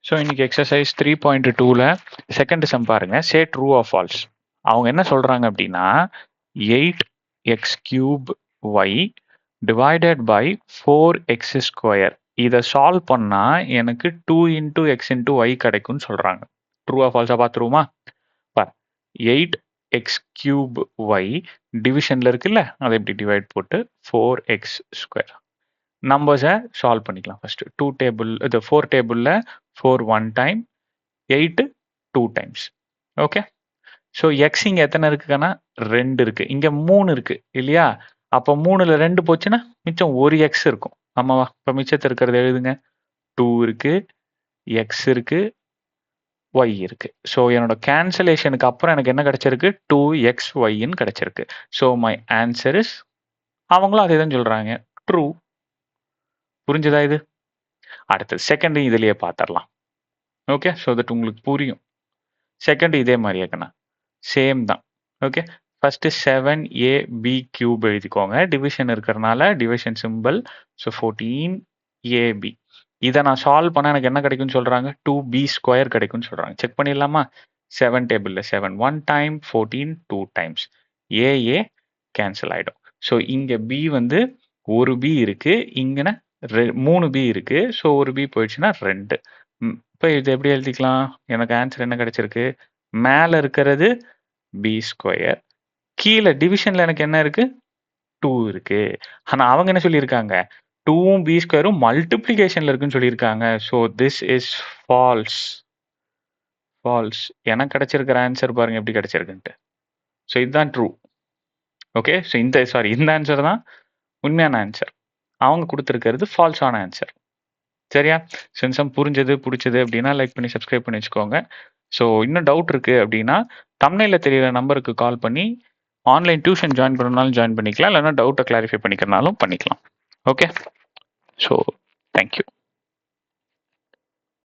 So இன்னைக்கு exercise 3.2ல second sum பாருங்க. சே true or false. அவங்க என்ன சொல்றாங்க அப்படின்னா 8x³ y divided by 4x². இதை சால்வ் பண்ணா எனக்கு 2 × x × y கிடைக்கும்னு சொல்றாங்க. ட்ரூ ஆர் ஃபால்ஸா பார்த்துருவோமா? பார் 8x³ y டிவிஷன்ல இருக்குல்ல, அதை எப்படி டிவைட் போட்டு 4x². நம்பர்ஸை சால்வ் பண்ணிக்கலாம். ஃபர்ஸ்ட் 2 டேபிள் இது 4 டேபிளில் 4 1 time, 8 2 times. Okay, so X இங்கே எத்தனை இருக்குன்னா 2 இருக்கு, இங்கே 3 இருக்கு இல்லையா? அப்போ 3ல் 2 போச்சுன்னா மிச்சம் ஒரு எக்ஸ் இருக்கும். ஆமாவா? இப்போ மிச்சத்தை இருக்கிறது எழுதுங்க. 2 இருக்கு, எக்ஸ் இருக்கு, ஒய் இருக்கு. ஸோ என்னோட கேன்சலேஷனுக்கு அப்புறம் எனக்கு என்ன கிடைச்சிருக்கு? 2xyன்னு கிடைச்சிருக்கு. ஸோ மை ஆன்சர் இஸ், அவங்களும் அதே தான் சொல்றாங்க, ட்ரூ. புரிஞ்சுதா இது? அடுத்தது செகண்ட் இதுலயே பார்த்துடலாம். ஓகே, ஸோ தட் உங்களுக்கு புரியும். செகண்ட் இதே மாதிரி இருக்குண்ணா, சேம் தான். ஓகே, ஃபர்ஸ்ட் 7ab³ எழுதிக்கோங்க. டிவிஷன் இருக்கிறனால டிவிஷன் சிம்பிள். So 14ab. இதை நான் சால்வ் பண்ண எனக்கு என்ன கிடைக்கும்னு சொல்றாங்க? 2b² கிடைக்கும்னு சொல்றாங்க. செக் பண்ணிடலாமா? 7 டேபிளில் 7 1 டைம், 14 2 டைம்ஸ். ஏ கேன்சல் ஆகிடும். ஸோ இங்கே பி வந்து ஒரு பி இருக்கு, இங்கன்னா 3 பி இருக்கு. ஸோ ஒரு பி போயிடுச்சுன்னா 2. இப்போ இது எப்படி எழுதிக்கலாம்? எனக்கு ஆன்சர் என்ன கிடைச்சிருக்கு? மேலே இருக்கிறது b², கீழே டிவிஷன்ல எனக்கு என்ன இருக்கு? 2 இருக்கு. ஆனால் அவங்க என்ன சொல்லியிருக்காங்க? 2ம் b² மல்டிப்ளிகேஷன்ல இருக்குன்னு சொல்லியிருக்காங்க. So this is false. False. எனக்கு கிடைச்சிருக்கிற ஆன்சர் பாருங்க எப்படி கிடைச்சிருக்குன்ட்டு. ஸோ இதுதான் ட்ரூ. ஓகே, ஸோ இந்த ஆன்சர் தான் உண்மையான ஆன்சர். அவங்க கொடுத்துருக்கிறது ஃபால்ஸான ஆன்சர். சரியா? சென்சம் புரிஞ்சது பிடிச்சது அப்படின்னா லைக் பண்ணி சப்ஸ்கிரைப் பண்ணி வச்சுக்கோங்க. ஸோ இன்னும் டவுட் இருக்குது அப்படின்னா தம்ப்நெயில்ல தெரியிற நம்பருக்கு கால் பண்ணி ஆன்லைன் டியூஷன் ஜாயின் பண்ணனாலும் ஜாயின் பண்ணிக்கலாம், இல்லைன்னா டவுட்டை கிளாரிஃபை பண்ணிக்கிறனாலும் பண்ணிக்கலாம். Okay, so thank you.